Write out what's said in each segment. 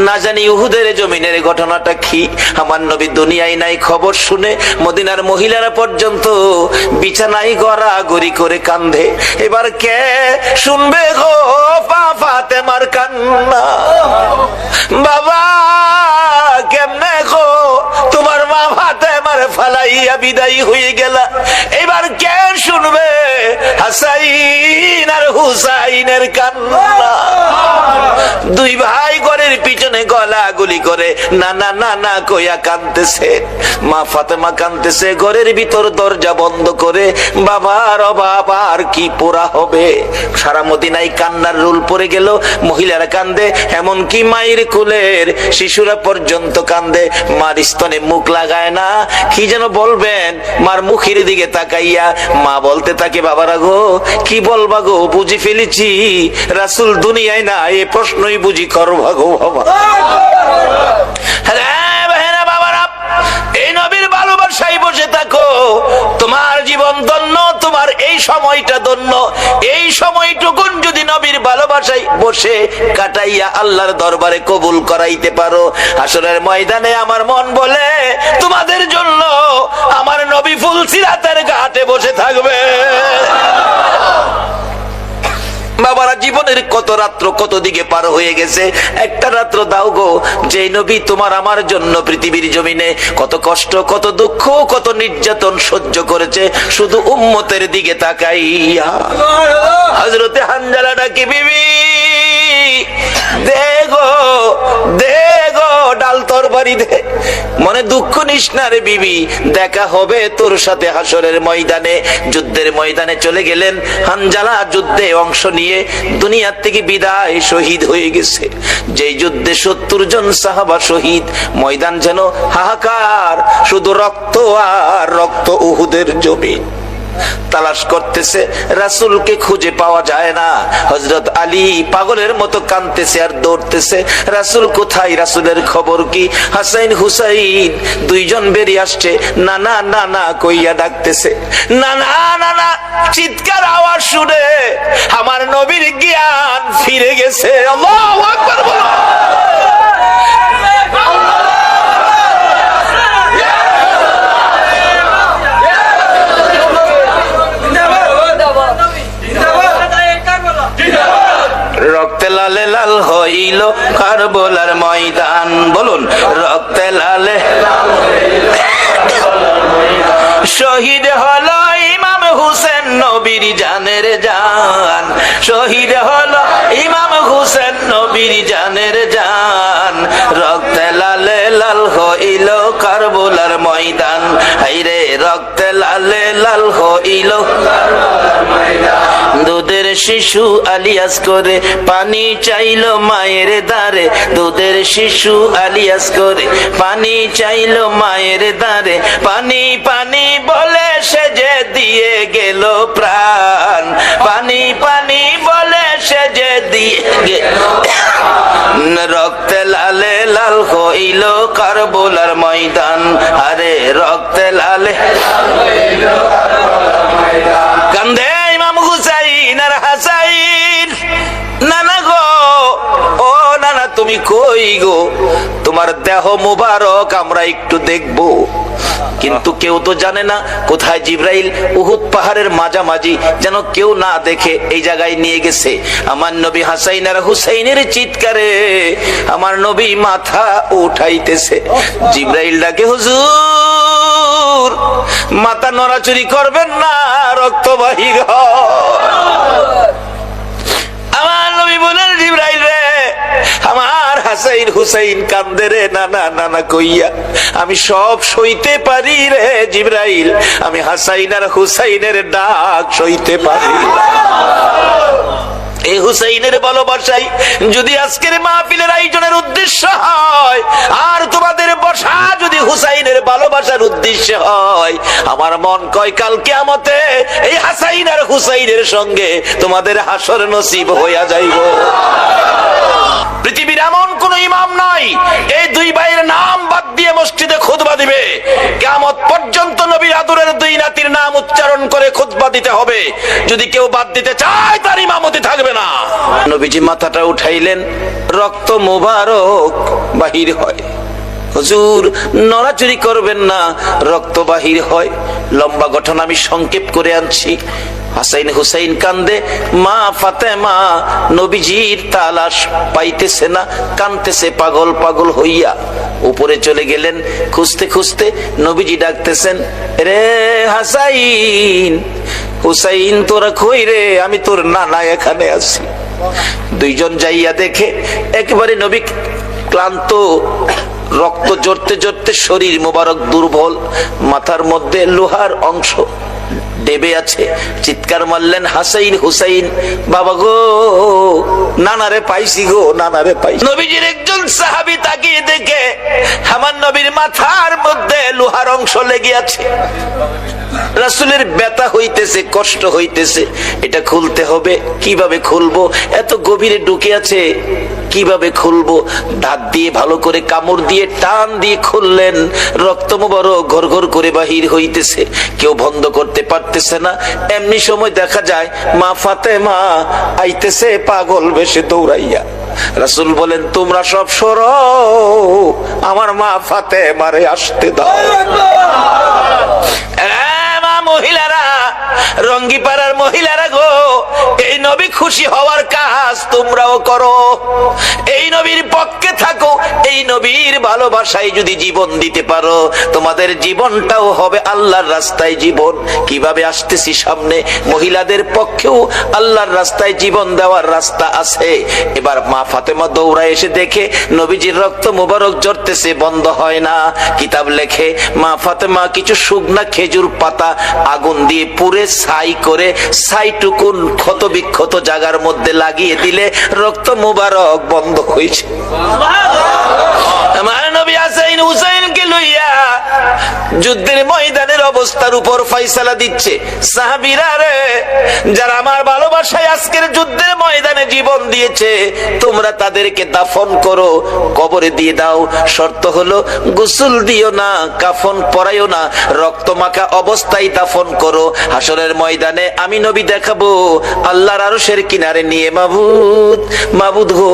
না জানি উহুদের জমিনের ঘটনাটা কি। আমার নবী দুনিয়ায় নাই, খবর শুনে মদিনার মহিলারা পর্যন্ত বিছানায় গড়াগড়ি করে কান্দে। এবার কে শুনবে গো ফাতেমার কান্না? বাবা কেমনে গো তোমার মা ফাতেমার ফালাইয়া বিদায় হয়ে গেলা, এবার কে শুনবে হাসাইন আর হুসাইনের কান্না? দুই ভাই ঘরের পিছনে গলাগুলি করে না না না না কইয়া কাঁদতেছে। মা ফাতেমা কাঁদতেছে ঘরের ভিতর দরজা বন্ধ করে। বাবার অভাব আর কি পোড়া হবে। সারা মদিনায় কান্নার রোল পড়ে গেল। মহিলারা কান্দে, এমনকি মায়ের কোলের শিশুরা পর্যন্ত কান্দে। মার স্তনে মুখ লাগায় না, কি যেন বলবেন মার মুখের দিকে তাকাইয়া। মা বলতে থাকে বাবারা গো কি বলবা গো, বুঝি ফেলেছি রাসূল দুনিয়ায় না, এ প্রশ্নই বুঝি করবা গো বাবা। এই নবীর ভালোবাসায় বসে থাকো, তোমার জীবন ধন্য, তোমার এই সময়টা ধন্য। এই সময়টুকুন যদি নবীর ভালোবাসায় বসে কাটাইয়া আল্লাহর দরবারে কবুল করাইতে পারো, হাসরের ময়দানে আমার মন বলে তোমাদের জন্য আমার নবী ফুলসিরাতের ঘাটে বসে থাকবে। বাবারা জীবনের কত রাত্র কত দিকে পার হয়ে গেছে, একটা রাত্র দাও গো যে নবী তোমার আমার জন্য পৃথিবীর জমিনে কত কষ্ট কত দুঃখ কত নির্যাতন সহ্য করেছে, শুধু উম্মতের দিকে তাকাইয়া। হযরতে হানজালা ডাকি বিবি দে গো দে গো ডাল তরবারি দে। মনে দুঃখ নিস না রে বিবি, দেখা হবে তোর সাথে হাসরের ময়দানে। যুদ্ধের ময়দানে চলে গেলেন হানজালা, যুদ্ধে অংশ নিয়ে দুনিয়ার থেকে বিদায়, শহীদ হয়ে গেছে। যেই যুদ্ধে 70 জন সাহাবা শহীদ, ময়দান যেন হাহাকার, শুধু রক্ত আর রক্ত। উহুদের জমিন তালাশ করতেছে, রাসূলকে খুঁজে পাওয়া যায় না। হযরত আলী পাগলের মতো কাঁদতেছে আর দৌড়তেছে, রাসূল কোথায়, রাসূলের খবর কি? হাসাইন হুসাইন দুইজন বেরিয়ে আসছে, নানা নানা কইয়া ডাকতেছে। নানা নানা চিৎকার আওয়াজ শুনে আমার নবীর জ্ঞান ফিরে গেছে। আল্লাহু আকবার বলো। রক্তে লালে লাল হইল কারবালার ময়দান, বলুন রক্তে লালে শহীদ হলো ইমাম হুসেন নবীর জানের জান। শহীদ হলো ইমাম হুসেন নবীর জানের জান। রক্তে লালে লাল হইল কারবালার ময়দান, হায়রে রক্তে লালে লাল হইল। দুধের শিশু আলিয়াস করে পানি চাইলো মায়ের দ্বারে। দুধের শিশু আলিয়াস করে পানি চাইলো মায়ের দ্বারে। পানি পানি বলে সে যে দিয়ে গেল প্রাণ। পানি পানি বলে সে যে দিয়ে গেল। রক্তে লালে লাল হইল কারবালার ময়দান, আরে রক্তে লালে কান্দে ইমাম হুসাইন আর হাসাইন। নানা গো ও নানা তুমি কই গো, তোমার দেহ মুবারক আমরা একটু দেখবো। কিন্তু কেউ তো জানে না কোথায় জিবরাইল উহুদ পাহাড়ের মাঝামাঝি যেন কেউ না দেখে এই জায়গায় নিয়ে গেছে। আমার নবী হাসাইন আর হুসাইনের চিৎকারে আমার নবী মাথা উঠাইতেছে। জিবরাইল ডাকে হুজুর মাথা নড়াচড়ি করবেন না, রক্ত বাহির হয়। আমার নবী বলেন জিবরাইল রে আমার হাসাইন হুসাইন কান্দে রে, নানা নানা কইয়া আমি সব সইতে পারি রে জিবরাইল, আমি হাসাইন আর হুসাইনের ডাক সইতে পারি। এই হুসাইনের ভালোবাসাই যদি আজকের মাহফিলের আয়োজনের উদ্দেশ্য হয়, আর তোমাদের বসা যদি হুসাইনের ভালোবাসার উদ্দেশ্য হয়, আমার মন কয় কাল কিয়ামতে এই হাসাইন আর হুসাইনের সঙ্গে তোমাদের হাসর নসিব হইয়া যাইব। পৃথিবীর এমন কোন ইমাম নাই এই দুই ভাইয়ের নাম বাদ দিয়ে মসজিদে খুতবা দিবে, কিয়ামত পর্যন্ত নবীর আদরের দুই নাতির নাম উচ্চারণ করে খুতবা দিতে হবে, যদি কেউ বাদ দিতে চায় তার ইমামতি থাকবে না। নবীজি মাথাটা উঠাইলেন, রক্ত মোবারক বাহির হয়। হুজুর নড়াচড়ি করবেন না, রক্ত বাহির হয়। লম্বা ঘটনা আমি সংক্ষেপ করে আনছি। হাসাইন হুসাইন কান্দে, মা ফাতেমা নবীজির তালাশ পাইতেছে না, কানতেছে পাগল পাগল হইয়া। উপরে চলে গেলেন, খুঁজতে খুঁজতে নবীজি ডাকতেছেন, রে হাসাইন হুসাইন তোরা কই রে? আমি তোর নানা এখানে আছি। দুইজন যাইয়া দেখে একেবারে নবী ক্লান্ত, রক্ত জড়তে জড়তে শরীর মোবারক দুর্বল, মাথার মধ্যে লোহার অংশ ডেবে আছে। চিৎকার মারলেন, হাসাইন হুসাইন বাবা গো, নানারে পাইছি গো, নানারে পাইছি। নবীজির একজন সাহাবী তাকিয়ে দেখে আমার নবীর মাথার মধ্যে লোহার অংশ লেগে আছে। রাসূলের ব্যথা হইতেছে, কষ্ট হইতেছে, এটা খুলতে হবে। কিভাবে খুলবো? এত গভীরে ঢুকে আছে, কিভাবে খুলবো? দাঁত দিয়ে ভালো করে কামড় দিয়ে টান দিয়ে খুললেন, রক্ত মোবারক ঘর ঘর করে বাহির হইতেছে, কেউ বন্ধ করতে পারতেছে না। এমনি সময় দেখা যায় মা ফাতেমা আইতেছে পাগল বেশে দৌড়াইয়া। রাসূল বলেন, তোমরা সব সরো, আমার মা ফাতেমারে আসতে দাও। মহিলারা, রঙ্গিপাড়ার মহিলারা গো, এই নবী খুশি হওয়ার কাজ তোমরাও করো, এই নবীর পক্ষে থাকো, এই নবীর ভালোবাসায় যদি জীবন দিতে পারো, তোমাদের জীবনটাও হবে আল্লাহর রাস্তায় জীবন। কিভাবে আসতেছি সামনে, মহিলাদের পক্ষেও আল্লাহর রাস্তায় জীবন দেওয়ার রাস্তা আছে। এবার মা ফাতেমা দৌড়ায় এসে দেখে নবীজির রক্ত মোবারক ঝরতেছে, বন্ধ হয় না। কিতাব লেখে মা ফাতেমা কিছু শুকনা খেজুর পাতা আগুন দিয়ে পুড়ে ছাই করে ছাইটুকুন ক্ষত বিক্ষত জায়গার মধ্যে লাগিয়ে দিলে রক্ত মোবারক বন্ধ হয়েছে। আমার নবী হাসাইন হুসাইনকে লইয়া যুদ্ধের ময়দানের অবস্থার উপর ফয়সালা দিচ্ছে। সাহাবীরা রে, যারা আমার ভালোবাসায় আজকের যুদ্ধের ময়দানে জীবন দিয়েছে, তোমরা তাদেরকে দাফন করো, কবরে দিয়ে দাও। শর্ত হলো গোসল দিও না, কাফন পরাইও না, রক্ত মাখা অবস্থায় দাফন করো। হাসরের ময়দানে আমি নবী দেখাবো আল্লাহর আরশের কিনারে নিয়ে, মাবুদ মাবুদ গো,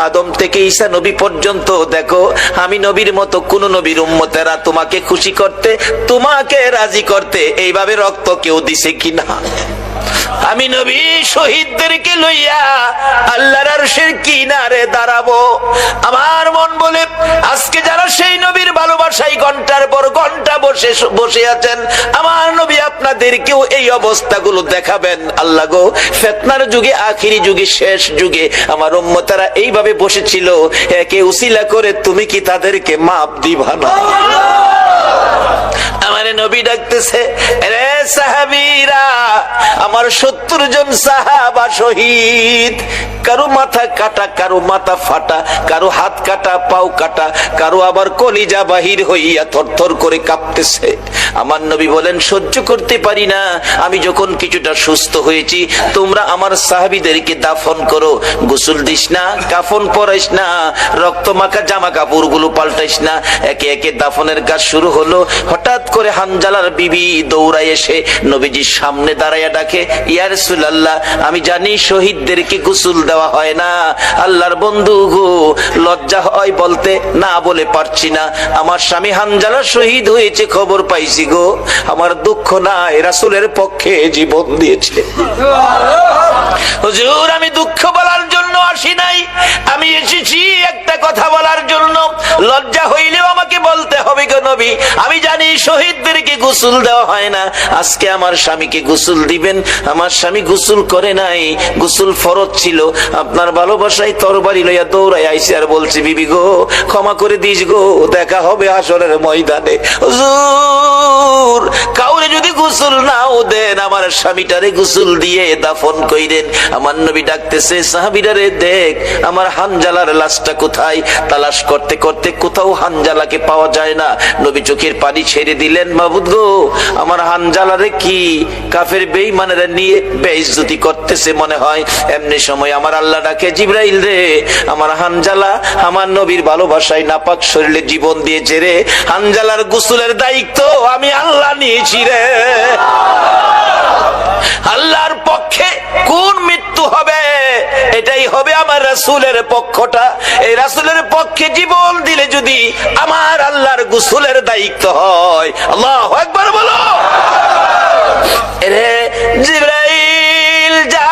আদম থেকে ঈসা নবী পর্যন্ত দেখো, আমি নবীর মতো কোন নবীর উম্মতেরা তোমাকে খুশি করতে, তোমাকে রাজি করতে এইভাবে রক্ত কেউ দিছে কিনা? আমি নবী শহীদদেরকে লইয়া আল্লাহর আরশের কিনারে দাঁড়াবো। আমার মন বলে, আজকে যারা সেই নবীর ভালোবাসায় ঘন্টার পর ঘন্টা বসে আছেন, আমার নবী আপনাদেরকেও এই অবস্থাগুলো দেখাবেন। আল্লাহ গো, ফিতনার যুগে, আখিরি যুগে, শেষ যুগে আমার উম্মতেরা এইভাবে বসেছিল, একে উসিলা করে তুমি কি তাদেরকে মাপ দিবা না? আমার নবী ডাকতেছে, রে সাহাবীরা, আমার 70 জন সাহাবা শহীদ, কারো মাথা কাটা, কারো মাথা ফাটা, কারো হাত কাটা, পাও কাটা, কারো আবার কলিজা বাহির হইয়া থরথর করে কাঁপতেছে। আমার নবী বলেন, সহ্য করতে পারি না। আমি যখন কিছুটা সুস্থ হয়েছি, তোমরা আমার সাহাবীদেরকে দাফন করো, গোসল দিস না, কাফন পরাইস না, রক্ত মাখা জামা কাপড় গুলো পাল্টাইস না। একে একে দাফনের কাজ শুরু হলো। হঠাৎ করে হানজালার বিবি দৌড়ায় এসে নবীজির সামনে দাঁড়াইয়া ডাকে, ইয়া রাসূলুল্লাহ, আমি জানি শহীদদেরকে গোসল দেওয়া হয় না, আল্লাহর বন্ধু গো, লজ্জা হয় বলতে, না বলে পারছি না। আমার স্বামী হানজালা শহীদ হয়েছে, খবর পাইছি গো, আমার দুঃখ নাই, রাসূলের পক্ষে জীবন দিয়েছে। হুজুর, আমি দুঃখ বলার জন্য আসি নাই, আমি এসেছি একটা কথা বলার জন্য। লজ্জা হইলেও আমাকে বলতে হবে গো নবী, আমি জানি শহীদদেরকে গোসল দেওয়া হয় না, আজকে আমার স্বামীকে গোসল দিবেন। আমার স্বামী গোসল করে নাই, গোসল ফরজ ছিল। আপনার ভালোবাসায় তরবারি লইয়া দৌড়াই আইছে আর বলছে, বিবি গো, ক্ষমা করে দিস গো, দেখা হবে হাসরের ময়দানে। হুজুর, কাউরে যদি গোসল নাও দেন, আমার স্বামীটারে গোসল দিয়ে দাফন কইরেন। আমার নবী ডাকতেছে, সাহাবীরা রে, দেখ আমার হানজালার লাশটা কোথায়? তালাশ করতে করতে কোথাও হানজালাকে পাওয়া যায় না। নবী চোখের পানি ছেড়ে ছেড়ে দিলেন। মাবুদ গো, আমার হানজালারে কি কাফের বেঈমানেরা নিয়ে বেইজ্জতি করতেছে মনে হয়। এমনি সময় আমার আল্লাহ ডাকে, জিবরাইল রে, আমার হানজালা আমার নবীর ভালোবাসায় নাপাক শরীরে জীবন দিয়েছে রে, হানজালার গোসলের দায়িত্ব আমি আল্লাহ নিয়েছি রে। আল্লাহর পক্ষে কোন মৃত্যু হবে, এটাই হবে আমার রাসূলের পক্ষটা। এই রাসূলের পক্ষে জীবন দিলে যদি আমার আল্লাহর গোসলের দায়িত্ব হয়, আল্লাহু আকবার বলো। রে জিবরাইল যা,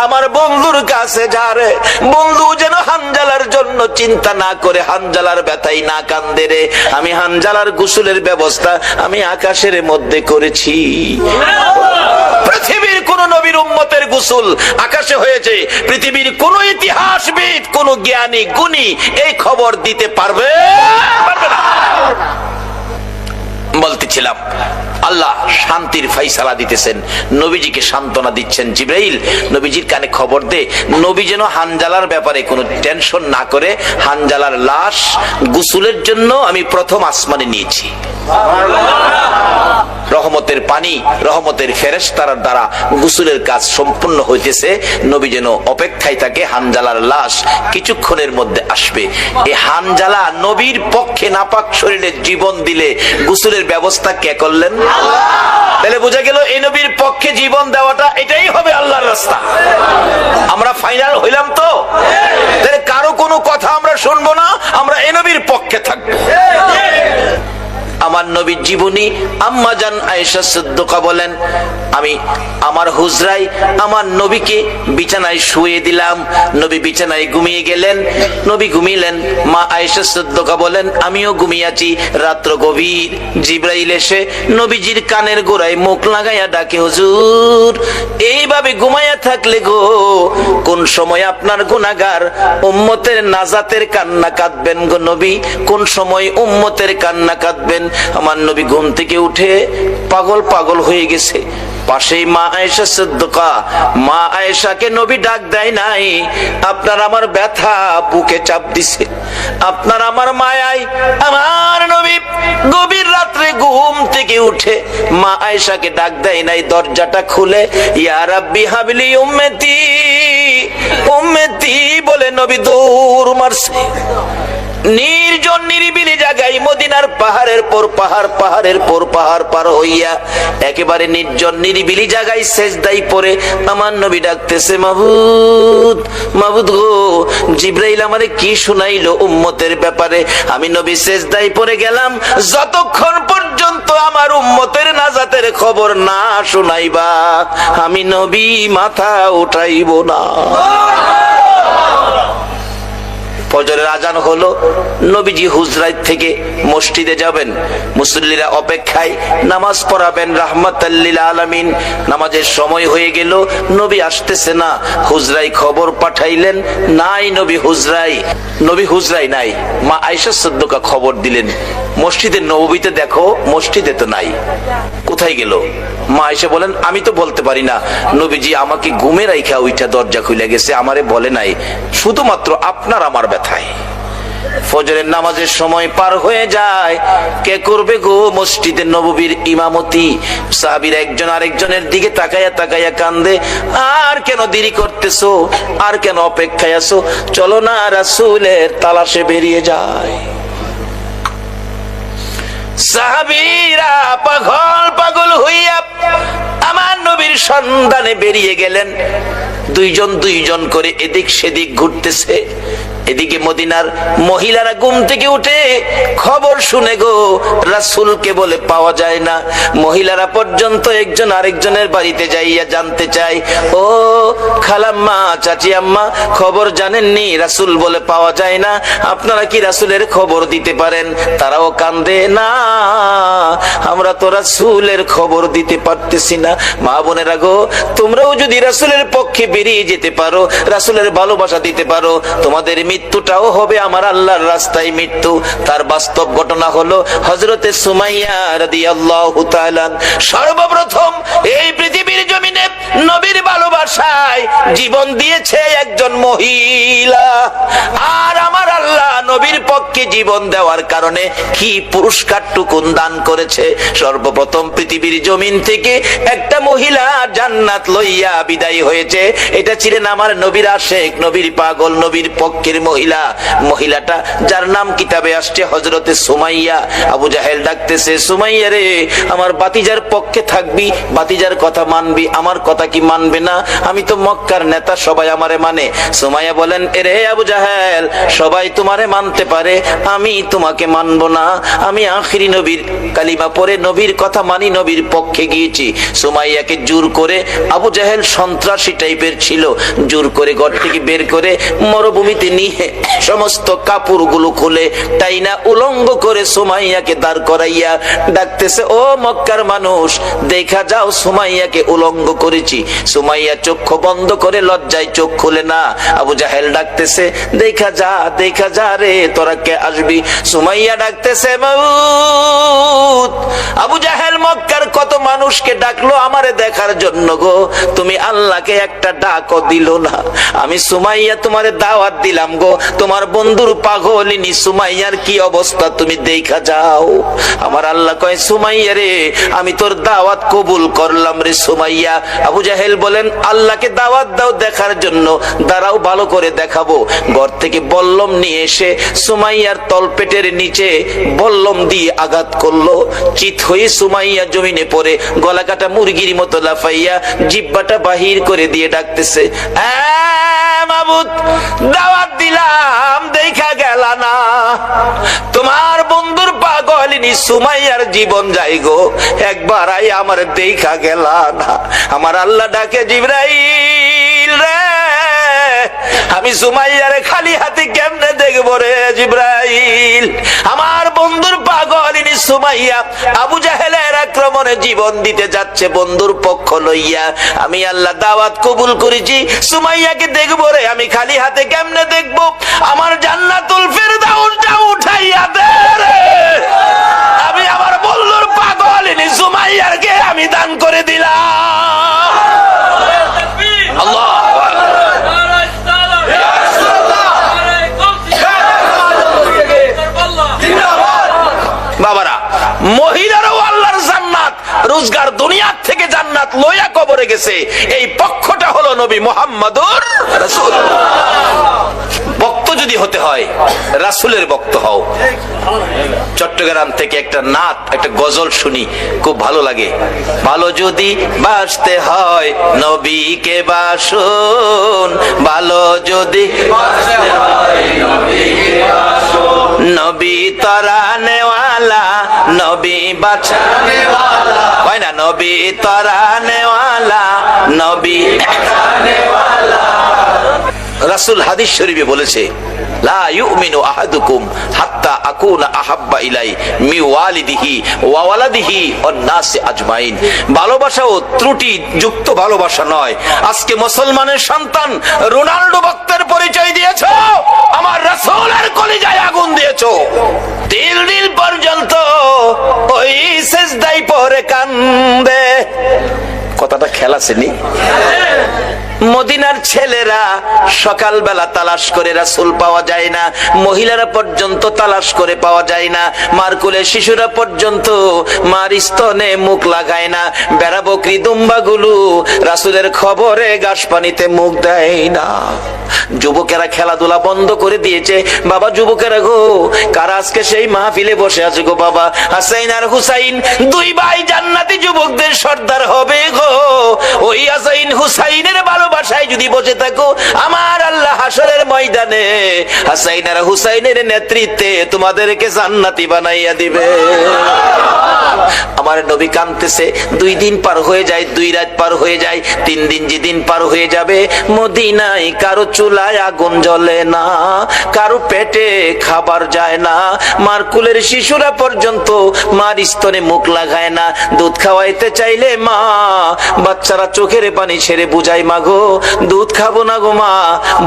আমার বন্ধুর কাছে যা রে, বন্ধু যেন হানজালার জন্য চিন্তা না করে, হানজালার ব্যথাই না কান্দে রে। আমি হানজালার গোসলের ব্যবস্থা আমি আকাশের মধ্যে করেছি। পৃথিবীর কোন নবীর উম্মতের গোসল আকাশে হয়েছে, পৃথিবীর কোন ইতিহাসবিদ, কোন জ্ঞানী গুণী এই খবর দিতে পারবে না। বলতেছিলাম আল্লাহ শান্তির ফাইসালা দিতেছেন, নবীজিকে সান্ত্বনা দিচ্ছেন। জিবরাইল নবীজির কানে খবর দে, নবী যেন হানজালার ব্যাপারে কোনো টেনশন না করে। হানজালার লাশ গোসলের জন্য আমি প্রথম আসমানে নিয়েছি। রহমতের পানি, রহমতের ফেরেশতার দ্বারা গোসলের কাজ সম্পূর্ণ হইতেছে। নবী যেন অপেক্ষায় থাকে, হানজালার লাশ কিছুক্ষণের মধ্যে আসবে। এই হানজালা নবীর পক্ষে নাপাক শরীরে জীবন দিলে গোসলের ব্যবস্থা কে করলেন? তাহলে বোঝা গেল এই নবীর পক্ষে জীবন দেওয়াটা এটাই হবে আল্লাহর রাস্তা। আমরা ফাইনাল হইলাম তো? তাহলে কারো কোনো কথা আমরা শুনবো না, আমরা এই নবীর পক্ষে থাকবো। আমার নবীর জীবনী আম্মা জান আয়েশা সিদ্দিকা বলেন, আমি আমার হুজরায় আমার নবীকে বিছানায় শুয়ে দিলাম, নবী বিছানায় ঘুমিয়ে গেলেন, নবী ঘুমিলেন। মা আয়েশা সিদ্দিকা বলেন, আমিও ঘুমিয়েছি। রাত্র গভীর, জিবরাইল এসে নবীজির কানের গোড়ায় মুখ লাগাইয়া ডাকে, হুজুর এইভাবে ঘুমাইয়া থাকলে গো কোন সময় আপনার গুনাহগার উম্মতের নাজাতের কান্না কাঁদবেন গো নবী, কোন সময় উম্মতের কান্না কাঁদবেন। আমার নবী ঘুম থেকে উঠে পাগল পাগল হয়ে গেছে। পাশেই মা আয়েশা সিদ্দিকা, মা আয়েশাকে নবী ডাক দেয় নাই, আপনার আমার ব্যথা বুকে চাপ দিছে, আপনার আমার মায়ায় আমার নবী গভীর রাত্রে ঘুম থেকে উঠে মা আয়েশাকে ডাক দেয় নাই। দরজাটা খুলে ইয়া রাব্বি হাবলি উম্মতি উম্মতি বলে নবী দৌড় মারছে। নির্জন নিরিবিলি জায়গায় মদিনার পাহাড়ের পর পাহাড়, পাহাড়ের পর পাহাড় পার হইয়া একেবারে নির্জন নিরিবিলি জায়গায় সেজদায় পড়ে আমার নবী ডাকতেছে, মাবুদ মাবুদ গো, জিবরাইল আমারে কি শুনাইলো উম্মতের ব্যাপারে। আমি নবী সেজদায় পড়ে গেলাম, যতক্ষণ পর্যন্ত আমার উম্মতের নাজাতের খবর না শুনাইবা আমি নবী মাথা উঠাইব না। ফজরের আজান হলো, নবীজি হুজরাত থেকে মসজিদে যাবেন, মুসল্লিরা অপেক্ষায় নামাজ পড়াবেন রাহমাতাল লিল আলামিন। নামাজের সময় হয়ে গেল, নবী আসতেছে না। হুজরাই খবর পাঠাইলেন, নাই নবী হুজরাই নাই। মা আয়েশা সিদ্দিকা খবর দিলেন, মসজিদে নববীতে দেখো, মসজিদে তো নাই, কোথায় গেল? মা আয়েশা বলেন, আমি তো বলতে পারি না, নবীজি আমাকে ঘুমে রাইখা ওইটা দরজা খুলে গেছে, আমারে বলে নাই, শুধুমাত্র আপনার আমার ব্যথায়। ফজরের নামাজের সময় পার হয়ে যায়, কে করবে গো মসজিদে নববীর ইমামতি? সাহাবীরা একজন আরেকজনের দিকে তাকায়া তাকায়া কান্দে, আর কেন দেরি করতেছো, আর কেন অপেক্ষায় আছো, চলো না রাসূলের তালাশে বেরিয়ে যায়। সাহাবীরা পাগল পাগল হইয়া আমার নবীর সন্ধানে বেরিয়ে গেলেন। দুইজন দুইজন করে এদিক সেদিক ঘুরতেছে। এদিকে মদিনার মহিলারা ঘুম থেকে উঠে খবর শুনে গো রাসূলকে বলে পাওয়া যায় না। মহিলারা পর্যন্ত একজন আরেকজনের বাড়িতে যাইয়া জানতে চায়, ও খালাম্মা, চাচি আম্মা, খবর জানেননি, রাসূল বলে পাওয়া যায় না, আপনারা কি রাসূলের খবর দিতে পারেন? তারাও কান্দে, না আমরা তো রাসূলের খবর দিতে পারতেছি না। মা বোনেরা গো, তোমরাও যদি রাসূলের পক্ষে বেরিয়ে যেতে পারো, রাসূলের ভালোবাসা দিতে পারো, তোমাদের মৃত্যুটাও হবে আমার আল্লাহর রাস্তায় মৃত্যু। তার বাস্তব ঘটনা হলো হযরতে সুমাইয়া রাদিয়াল্লাহু তাআলা সর্বপ্রথম এই পৃথিবীর জমিনে নবীর ভালোবাসায় জীবন দিয়েছে একজন মহিলা। আর আমার আল্লাহ নবীর পক্ষে জীবন দেওয়ার কারণে কি পুরস্কারটুকুন দান করেছে। সর্বপ্রথম পৃথিবীর জমিন থেকে একটা মহিলা জান্নাত লইয়া বিদায় হয়েছে। এটা ছিলেন আমার নবীর আশেক, নবীর পাগল, নবীর পক্ষের মহিলা। মহিলাটা যার নাম কিতাবে আসছে হযরতে সুমাইয়া। আবু জাহেল ডাকতেছে, সুমাইয়া রে, আমার বাতিজার পক্ষে থাকবি, বাতিজার কথা মানবি, আমার কথা কি মানবে না? আমি তো মক্কার নেতা, সবাই আমারে মানে। সুমাইয়া বলেন, এরে আবু জাহেল, সবাই তোমারে মানতে পারে, আমি তোমাকে মানব না। আমি আখিরি নবীর কালিমা পড়ে নবীর কথা মানি, নবীর পক্ষে গিয়েছি। সুমাইয়াকে জোর করে, আবু জাহেল সন্ত্রাসী টাইপের ছিল, জোর করে ঘর থেকে বের করে মরুভূমিতে নিয়ে সমস্ত কাপড়গুলো খুলে টাইনা উলঙ্গ করে সুমাইয়াকে দাঁড় করাইয়া ডাকতেছে, ও মক্কার মানুষ, দেখা যাও সুমাইয়াকে উলঙ্গ করেছি। সুমাইয়া চক্ষু বন্ধ করে লজ্জায় চোখ খুলে না। আবু জাহেল ডাকতেছে, দেখা যা, দেখা যা রে, তোরা কে আসবি? সুমাইয়া ডাকতেছে, মাউত। আবু জাহেল মক্কার কত মানুষকে ডাকলো আমারে দেখার জন্য গো, তুমি আল্লাহকে একটা ডাকও দিল না। আমি সুমাইয়া তোমারে দাওয়াত দিলাম গো, তোমার বন্ধুর পাগলিনী সুমাইয়ার কি অবস্থা তুমি দেখা যাও। আমার আল্লাহ কয়, সুমাইয়া রে, আমি তোর দাওয়াত কবুল করলাম রে সুমাইয়া। আবু জাহেল বলেন, আল্লাহকে দাওয়াত দাও দেখার জন্য, দাঁড়াও ভালো করে দেখাবো। ঘর থেকে বল্লম নিয়ে এসে সুমাইয়ার তলপেটের নিচে বল্লম দিয়ে আঘাত করলো। চিত হয়ে সুমাইয়া জমিনে পড়ে গলা কাটা মুরগির মতো লাফাইয়া জিহ্বাটা বাহির করে দিয়ে ডাকতেছে, মাবুদ, দাওয়াত দিলাম দেখা গেল না, তোমার বন্ধুর পাগলিনী সুমাইয়ার জীবন যাই গো, একবার আই আমার দেখা গেল না। আমার আল্লাহ ডাকে, জিবরাইল রে, আমি সুমাইয়ারে খালি হাতে কেমনে দেখবো রে জিবরাইল? আমার বন্ধুর পাগলিনী সুমাইয়া আবু জাহেলের আক্রমণে জীবন দিতে যাচ্ছে বন্ধুর পক্ষ লইয়া। আমি আল্লাহ দাওয়াত কবুল করেছি, সুমাইয়াকে দেখবো রে, আমি খালি হাতে কেমনে দেখবো? আমার জান্নাতুল ফিরদাউসটা উঠাইয়া দে রে, আমি আমার বন্ধুর পাগলিনী সুমাইয়াকে আমি দান করে দিলাম। আল্লাহ বাবারা, মহিলারও আল্লাহর জান্নাত রোজগার, দুনিয়ার থেকে জান্নাত লইয়া কবরে গেছে। এই পক্ষটা হলো নবী মুহাম্মদুর রাসূল। ভক্ত যদি হতে হয়, রাসূলের ভক্ত হও। চট্টগ্রাম থেকে একটা নাত, একটা গজল শুনি, খুব ভালো লাগে। ভালো যদি বাসতে হয় নবীকে বাসুন, ভালো যদি বাসতে হয় নবীকে বাসুন, নবী তরানেওয়ালা, নবী বাঁচানেওয়ালা, হয় না? নবী তরানেওয়ালা, নবী বাঁচানেওয়ালা। রাসূল হাদিস শরীফে বলেছে, লা ইউমিনু আহাদুকুম হাত্তা আকুনা আহাব্বা ইলাই মি ওয়ালিদিহি ওয়া ওয়ালাদিহি ওয়ান নাসি আজমাইন। ভালোবাসাও ত্রুটি যুক্ত ভালোবাসা নয়। আজকে মুসলমানের সন্তান রোনাল্ডো ভক্তের পরিচয় দিয়েছো, আমার রাসূলের কলিজায় আগুন দিয়েছো। দিল দিল পর্যন্ত ওই সিজদায় পড়ে কান্দে। কথাটা খেলা ছিলি? মদিনার ছেলেরা সকালবেলা তালাশ করে রাসূল পাওয়া যায় না, মহিলারা পর্যন্ত তালাশ করে পাওয়া যায় না, মার কোলে শিশুরা পর্যন্ত মার স্তনে মুখ লাগায় না, বেড়া বকরি দুম্বাগুলো রাসূলের খবরে ঘাস পানিতে মুখ দেয় না। যুবকেরা খেলাধুলা বন্ধ করে দিয়েছে। বাবা যুবকেরা গো, কারা আজকে সেই মাহফিলে বসে আছে গো? বাবা হাসাইন আর হুসাইন দুই ভাই জান্নাতি যুবকদের সর্দার হবে গো। ওই হাসাইন হুসাইনের ভালোবাসায় যদি বসে থাকো, আমার আল্লাহ হাসরের ময়দানে হাসাইন আর হুসাইনের নেতৃত্বে তোমাদেরকে জান্নাতি বানাইয়া দিবে। আমার নবী কাঁদতেছে। 2 দিন পার হয়ে যায়, 2 রাত পার হয়ে যায়, 3 দিন যেদিন পার হয়ে যাবে, মদিনায় কারো চুলায় আগুন জ্বলে না, কারো পেটে খাবার যায় না, মার কুলের শিশুরা পর্যন্ত মার স্তনে মুখ লাগায় না। দুধ খাওয়াইতে চাইলে মা বাচ্চারা চোখের পানি ছেড়ে বুঝাই, মা গো দুধ খাবো না গো মা,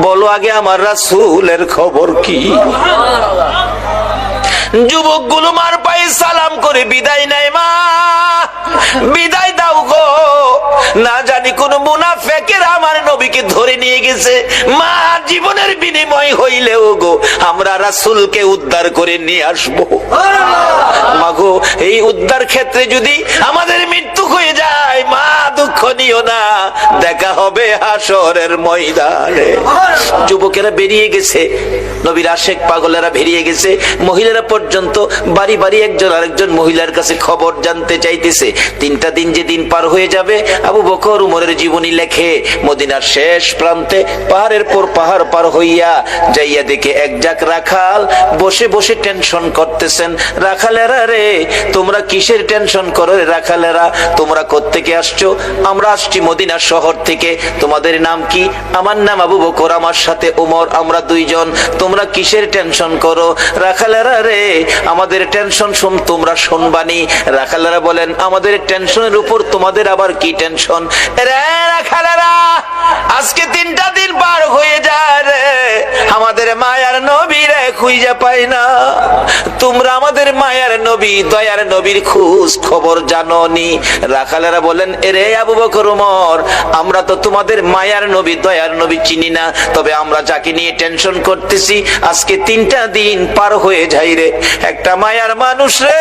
বলো আগে আমার রাসূলের খবর কি। যুবকগুলো মার পায়ে সালাম করে বিদায় নেয়, মা বিদায় দাও গো, না জানি কোন মুনাফিকের আমার নবীকে ধরে নিয়ে গেছে, মা জীবনের বিনিময় হইলেও গো আমরা রাসূলকে উদ্ধার করে নিয়ে আসবো। মাগো এই উদ্ধার ক্ষেত্রে যদি আমাদের মৃত্যু হয়ে যায়, মা দুঃখ নিও না, দেখা হবে হাসরের ময়দানে। যুবকেরা বেরিয়ে গেছে, নবীর আশেক পাগলেরা বেরিয়ে গেছে, মহিলারা পর্যন্ত বাড়ি বাড়ি একজন আরেকজন মহিলার কাছে খবর জানতে চাইতেছে। 3টা দিন যেদিন পার হয়ে যাবে, আবু বকর উমরের জীবনী লেখে মদিনার শেষ প্রান্তে পাহাড়ের পর পাহাড় পার হইয়া যাইয়া দেখে এক জাক রাখাল বসে বসে টেনশন করতেছেন। রাখালেরা রে, তোমরা কিসের টেনশন করো রে রাখালেরা? তোমরা কোত্থেকে আসছো? আমরা আসছি মদিনা শহর থেকে। তোমাদের নাম কি? আমার নাম আবু বকর, আমার সাথে উমর, আমরা 2 জন। তোমরা কিসের টেনশন করো? রাখালেরা রে, আমাদের টেনশন তোমরা শুনবানি। রাখালেরা বলেন, আমাদের টেনশনের উপর তোমাদের আবার কি টেনশন? রে রাখালেরা, আজকে 3টা দিন পার হয়ে যায় রে, আমাদের মায়ার নবী রে খুঁজে পাই না। তোমরা আমাদের মায়ার নবী, দয়ার নবীর খোঁজ খবর জানোনি? রাখালেরা বলেন, এরে আবু বকর উমর, আমরা তো তোমাদের মায়ার নবী দয়ার নবী চিনি না, তবে আমরা যাকে নিয়ে টেনশন করতেছি আজকে 3টা দিন পার হয়ে যায় রে। একটা মায়ার মানুষ রে,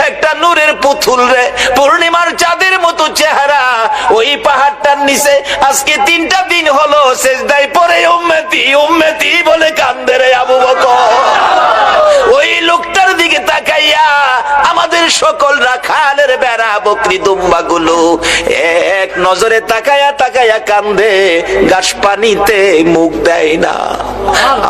একটা নূরের পুতুল রে, পূর্ণিমার চাঁদের মতো চেহারা, ওই পাহাড়টার নিচে আজকে 3টা দিন হলো সেজদায় পড়ে উম্মতি উম্মতি বলে কান্দে রে আবু বকর। ওই লোকটার দিকে তাকাইয়া আমাদের সকল রাখালের বেড়া বকরি দুম্বা গুলো এক নজরে তাকায়া তাকায়া কান্দে, গাছ পানিতে মুখ দেয় না।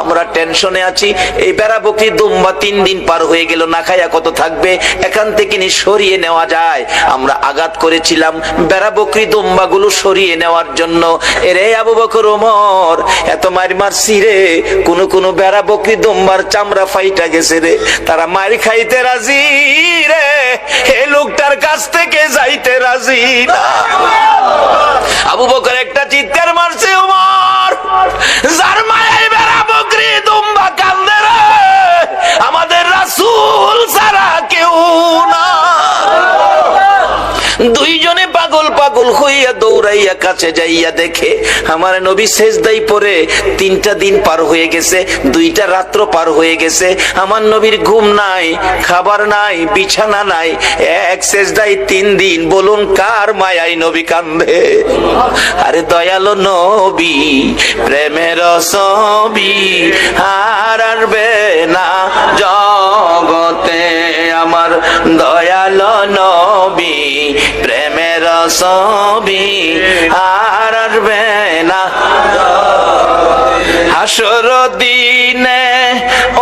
আমরা টেনশনে আছি, এই বেড়া বকরি দুম্বা 3 দিন পার হয়ে গেল, না খায়া কত থাকবে, এখান থেকে নি সরিয়ে নেওয়া যায়। আমরা আঘাত করেছিলাম বেড়া বকরি দুম্বা গুলো সরিয়ে নেওয়ার জন্য। এরে আবু বকর ওমর, এত মার মারছি রে, কোন বেড়া বকরি দুম্বার চামড়া ফাইটা গেছে রে, তারা মার খাইতে রাজি রে, এই লোকটার কাছ থেকে যাইতে রাজি না। আবু বকর একটা চিৎকার মারছে, ওমর যার মায়ায় বেড়া বকরি দুম্বা কান্দে রে, আমাদের রাসূল ছাড়া কেউ না। 2 জনে পাগল পাগল হইয়া দৌড়াইয়া কাছে যাইয়া দেখে আমার নবী সেজদায় পড়ে 3টা দিন পার হয়ে গেছে, 2টা রাত্র পার হয়ে গেছে। আমার নবীর ঘুম নাই, খাবার নাই, বিছানা নাই, এক সেজদায় 3 দিন। বলুন কার মায়ায় নবী কান্দে? আরে দয়ালো নবী, প্রেমের ছবি আর আসবে না জগতে, আমার দয়ালো নবী, প্রেমের ছবি আর আসবে না। হাসর দিনে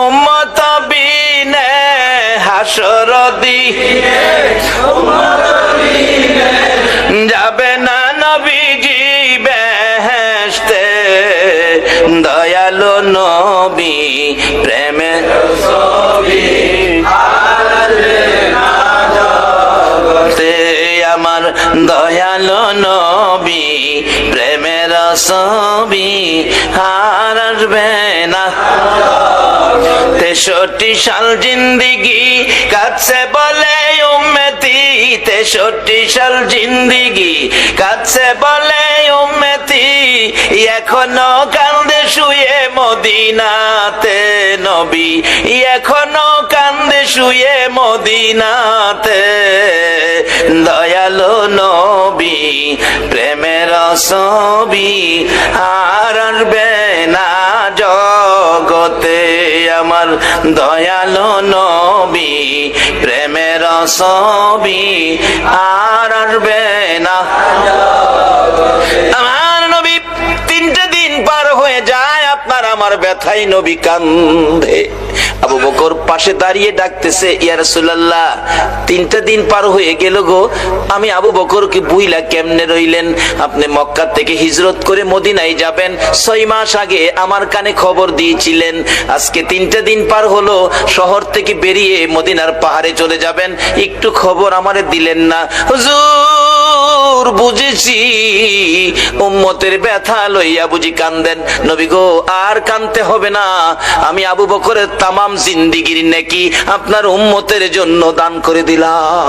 উম্মত বিনে, হাসর দিনে যাবে না নবীজি বেহেশতে, দয়ালো নবী, প্রেমের ছবি আর আসবে না জগতে, আমার দয়ালো নবী, প্রেমের ছবি আর আসবে না। 63 সাল জিন্দিগি কাছে বলে উম্মতি, 63 সাল জিন্দিগি কাছে বলে উম্মতি, এখনো কান্দে শুয়ে মদিনাতে নবী, এখনো কান্দে শুয়ে মদিনাতে, দয়ালো নবী, প্রেমের ছবি আর আসবে না জগতে, আমার দয়ালো নবী, প্রেমের ছবি আর আসবে না। আমার নবী 3টে দিন পার হয়ে যায়, আপনার আমার ব্যথায় নবী কান্দে। আবু বকর পাশে দাঁড়িয়ে ডাকতেছে, ইয়া রাসূলুল্লাহ 3টা দিন পার হয়ে গেল গো, আমি আবু বকরকে বুইলা কেমনে রইলেন? আপনি মক্কা থেকে হিজরত করে মদিনায় যাবেন 6 মাস আগে আমার কানে খবর দিয়েছিলেন, আজকে 3টা দিন পার হলো, শহর থেকে বেরিয়ে মদিনার পাহাড়ে চলে যাবেন, একটু খবর আমারে দিলেন না। হুজুর হুজুর বুঝেছি উম্মতের ব্যথা লইয়া বুঝি কান্দেন। নবী গো আর কানতে হবে না, আমি আবু বকরের তামাম জিন্দিগির নেকি আপনার উম্মতের জন্য দান করে দিলাম।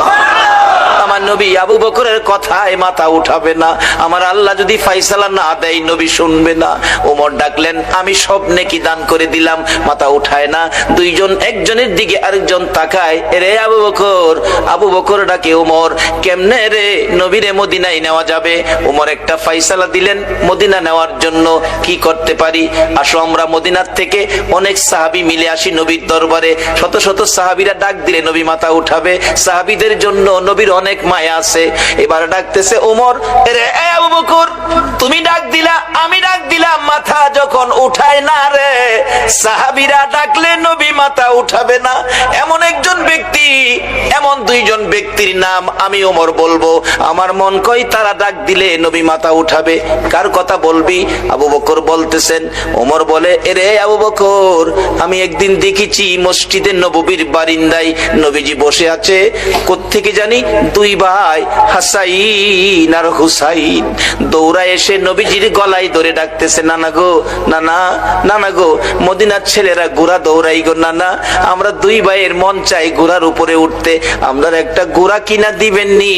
আমার নবী আবু বকরের কথায় মাথা উঠাবে না, আমার আল্লাহ যদি ফাইসালা না দেয় নবী শুনবে না। ওমর ডাকলেন, আমি সব নেকি দান করে দিলাম, মাথা উঠায় না। দুইজন একজনের দিকে আরেকজন তাকায়, রে আবু বকর। আবু বকর ডাকে, ওমর কেমনে রে নবীরে মদিনায় নেওয়া যাবে? ওমর একটা ফাইসালা দিলেন মদিনা নেওয়ার জন্য। কি করতে পারি? আসো আমরা মদিনার থেকে অনেক সাহাবী মিলে আসি নবীর দরবারে। শত শত সাহাবীরা ডাক দিলে নবী মাথা উঠাবে। সাহাবীদের জন্য নবীর অনেক মায়া আছে। এবার ডাকতেছে ওমর, রে আবু বকর তুমি ডাক দিলা, আমি ডাক দিলাম, মাথা যখন উঠায় না রে, সাহাবীরা ডাকলে নবী মাথা উঠাবে না। এমন একজন ব্যক্তি, এমন দুইজন ব্যক্তির নাম আমি ওমর বলবো, আমার মন কই তারা ডাক দিলে নবী মাথা উঠাবে। কার কথা বলবি? আবু বকর বলতেছেন। ওমর বলে, রে আবু বকর আমি একদিন দেখেছি মসজিদে নববীর বারিন্দায় নবীজি বসে আছে। কোত্থেকে জানি দুই ভাই হাসাইন আর হুসাইন দৌড়া এসে নবীজির গলায় ধরে ডাকতেছে, নানা গো, নানা, নানা গো, মদিনার ছেলেরা ঘোড়া দৌড়াই গো নানা, আমরা দুই ভাইয়ের মন চাই ঘোড়ার উপরে উঠতে, আমরা একটা ঘোড়া কিনা দিবেননি?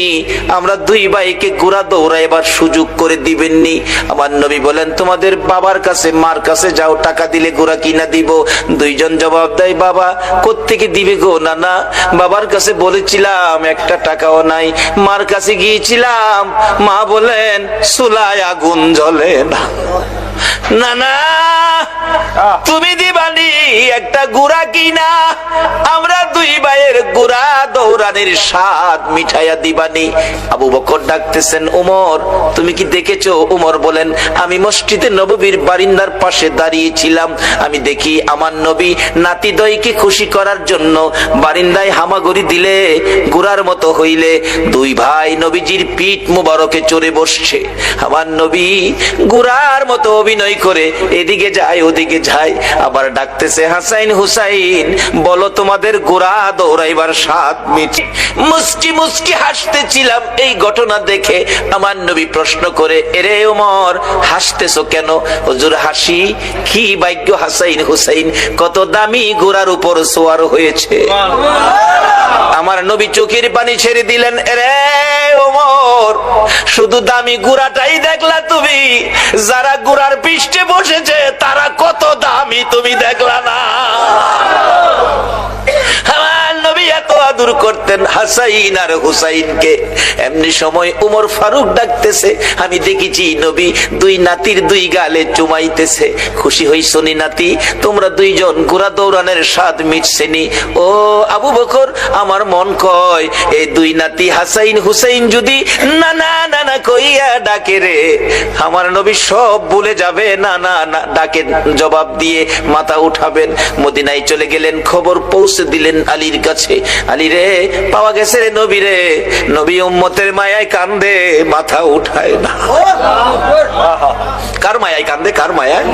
আমরা দুই ভাইকে ঘোড়া দৌড়াইবার সুযোগ করে দিবেননি? আমার নবী বলেন, তোমাদের বাবার কাছে মার কাছে যাও, টাকা দিলে ঘোড়া কিনা দিব। দুইজন জবাব দেয়, বাবা কোত্থেকে দিবে গো নানা? বাবার কাছে বলেছিলাম একটা টাকাও নাই, মার কাছে গিয়েছিলাম, মা বলেন চুলায় আগুন জ্বলে না। নানা তুমি দিবানি একটা গুড়া কিনা, আমরা দুই ভাইয়ের গুড়া দৌড়ানির স্বাদ মিঠাইয়া দিবানি। আবু বকর ডাকতেছেন, উমর তুমি কি দেখেছো? উমর বলেন, আমি মসজিদে নববীর বারিন্দার পাশে দাঁড়িয়েছিলাম, আমি দেখি আমার নবী নাতিদয়কে খুশি করার জন্য বারিন্দায় হামাগুড়ি দিলে গুড়ার মতো হইলে দুই ভাই নবীজির পিঠ মুবারকে চড়ে বসছে। আমার নবী গুড়ার মতো অভিনয় করে এদিকে যায় ওদিকে যায়, আবার ডাকতেছে, হাসাইন হুসাইন বলো তোমাদের গোড়া দৌড়াইবার স্বাদ মিঠে। মুস্কি মুস্কি হাসতেছিলাম এই ঘটনা দেখে। আমার নবী প্রশ্ন করে, এরে ওমর হাসতেছো কেন? হুজুর হাসি কি ভাগ্য হাসাইন হুসাইন কত দামি গোড়ার উপর সোয়ার হয়েছে। আমার নবী চোখের পানি ছেড়ে দিলেন, এরে ওমর শুধু দামি গুড়াটাই দেখলা তুমি, যারা গুড়ার পৃষ্ঠে বসেছে তারা কত দামি তুমি দেখলা না? আমার নবী এত আদর করতেন হাসাইন আর হুসাইনকে। এমনি সময় উমর ফারুক ডাকতেছে, আমি দেখেছি নবী দুই নাতির দুই গালে চুমাইতেছে। খুশি হইছো নি নাতি? তোমরা দুইজন ঘোড়া দৌড়ানোর স্বাদ মিটছেনি? ও আবু বকর আমার মন কয় এই দুই নাতি হাসাইন হুসাইন যদি নানা নানা কইয়া ডাকে রে, আমার নবী সব ভুলে যাবে। না না না ডাকে জবাব দিয়ে মাথা উঠাবেন। মদিনায় চলে গেলেন, খবর পৌঁছে দিলেন আলীর কাছে। আলী রে পাওয়া গেছে রে নবী রে। নবী উম্মতের মায়ায় কান্দে, মাথা উঠায় না। কার মায়ায় কান্দে? কার মায়ায়?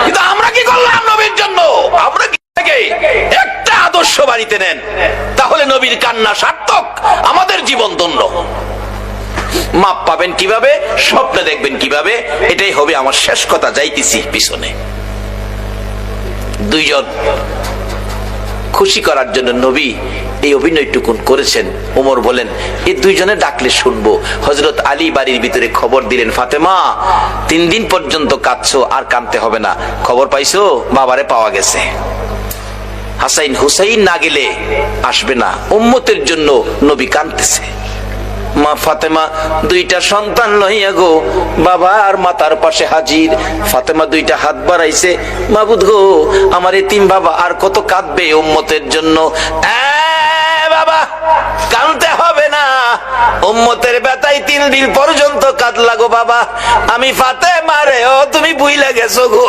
কিন্তু আমরা কি করলাম নবীর জন্য? আমরা কি একটা আদর্শ বাড়িতে নেন, তাহলে নবীর কান্না সার্থক, আমাদের জীবন ধন্য। মাপ পাবেন কিভাবে? স্বপ্নে দেখবেন কিভাবে? এটাই হবে আমার শেষ কথা, যাইতেছি পিছনে। দুইজন খুশি করার জন্য নবী এই অভিনয়টুকুন করেছেন। ওমর বলেন, এই দুইজনে ডাকলে শুনবো। হযরত আলী বাড়ির ভিতরে খবর দিলেন, ফাতেমা 3 দিন পর্যন্ত কাঁদছো, আর কাঁদতে হবে না। খবর পাইছো? বাবারে পাওয়া গেছে। হাসাইন হুসাইন না গেলে আসবে না, উম্মতের জন্য নবী কাঁদতেছে। মা ফাতেমা দুইটা সন্তান লইয়া গো বাবা আর মাতার পাশে হাজির। ফাতেমা দুইটা হাত বাড়াইছে, মাবুদ গো আমার এতিম বাবা আর কত কাঁদবে উম্মতের জন্য। বাবা কাঁদতে হবে না, উম্মতের ব্যথায় 3 দিন পর্যন্ত কাঁদলা গো বাবা। আমি ফাতেমা রে, ও তুমি বুইলা গেছো গো।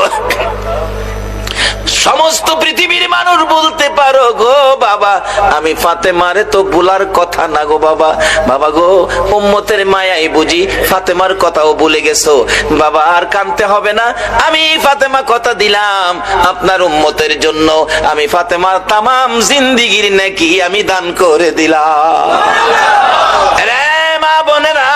সমস্ত পৃথিবীর মানুষ বলতে পারো গো বাবা, আমি ফাতেমারে তো ভুলার কথা না গো বাবা। বাবা গো উম্মতের মায়াই বুঝি ফাতেমার কথাও ভুলে গেছো বাবা, আর কাঁদতে হবে না। আমি ফাতেমা কথা দিলাম আপনার উম্মতের জন্য, আমি ফাতেমার তামাম জিন্দেগির নেকি আমি দান করে দিলাম। রে মা বোনেরা,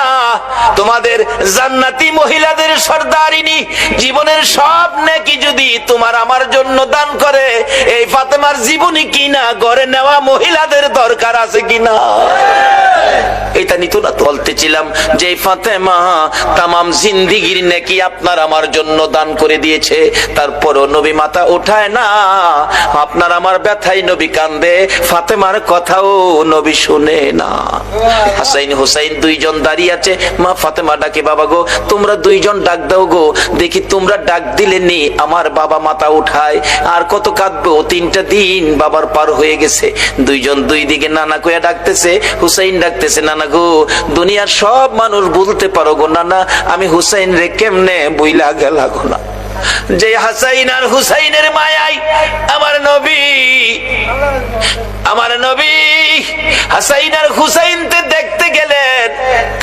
তোমাদের জান্নাতি মহিলাদের সর্দারিনী জীবনের সব নেকি যদি তোমার আমার জন্য দান করে, এই ফাতেমার জীবনী কিনা ঘরে নেওয়া মহিলাদের দরকার আছে কিনা? এটা নিত না। বলতেছিলাম যে ফাতেমা তামাম জিন্দিগির নেকি আপনার আমার জন্য দান করে দিয়েছে, তারপরও নবী মাথা উঠায় না। আপনার আমার ব্যথায় নবী কান্দে, ফাতেমার কথাও নবী শুনে না। হাসাইন হুসাইন দুইজন দাঁড়িয়ে আছে, মা ফাতেমা ডাকে, বাবা গো তোমরা দুইজন ডাক দাও গো, দেখি তোমরা ডাক দিলে নি আমার বাবা মাথা উঠায়, আর কত কাঁদবো, 3টা দিন বাবার পার হয়ে গেছে। দুইজন দুই দিকে নানা কইয়া ডাকতেছে, হুসাইন ডাকতেছে, নানা গো দুনিয়ার সব মানুষ বলতে পারো গো নানা, আমি হুসাইন রে কেমনে বইলা গেলা গো না। যে হাসাইন আর হুসাইনের মায়াই আমার নবী হাসাইন আর হুসাইনকে দেখতে গেলেন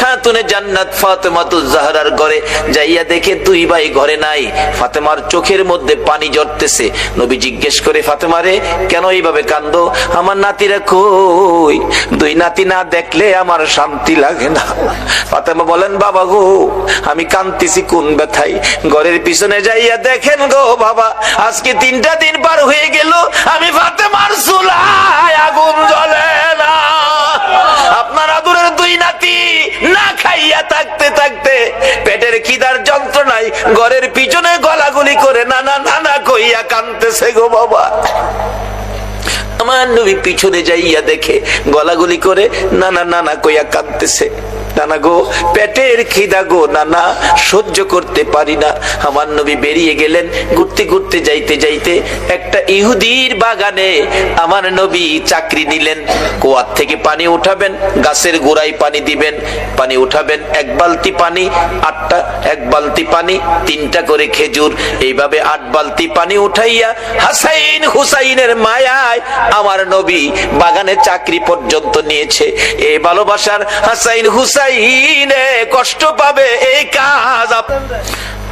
খাতুনে জান্নাত ফাতেমাতুজ জাহরার ঘরে। যাইয়া দেখে দুই ভাই ঘরে নাই। ফাতেমার চোখের মধ্যে পানি ঝরতেছে। নবী জিজ্ঞেস করে, ফাতেমা রে কেন এইভাবে কান্দো? আমার নাতিরা কই? দুই নাতি না দেখলে আমার শান্তি লাগে না। ফাতেমা বলেন, বাবা গো আমি কাঁদতেছি কোন ব্যথায়। ঘরের পিছনে যাইয়া দেখেন গো বাবা, আজকে 3টা দিন পার হয়ে গেল, আমি ফাতেমার চুলায় আগুন জ্বলে না। আপনার আদরের দুই নাতি না খাইয়া থাকতে থাকতে পেটের খিদার যন্ত্রণায় ঘরের পিছনে গলাগুলি করে নানা নানা কইয়া কাঁদতেছে গো বাবা। আমার নবী পিছনে যাইয়া দেখে গলাগুলি করে নানা নানা কইয়া কাঁদতেছে। নানা গো পেটের খিদা গো নানা, সহ্য করতে পারি না। আমার নবী বেরিয়ে গেলেন। ঘুরতে ঘুরতে যাইতে যাইতে একটা ইহুদির বাগানে আমার নবী চাকরি নিলেন। কুয়ার থেকে পানি উঠাবেন, গাছের গোড়ায় পানি দিবেন, পানি উঠাবেন, 1 বালতি পানি 8টা, 1 বালতি পানি 3টা করে খেজুর, এইভাবে 8 বালতি পানি উঠাইয়া হাসাইন হুসাইনের মায়ায় আমার নবী বাগানে চাকরি পর্যন্ত নিয়েছে। এই ভালোবাসার হাসাইন হুসাইন কষ্ট পাবে এই কাজ।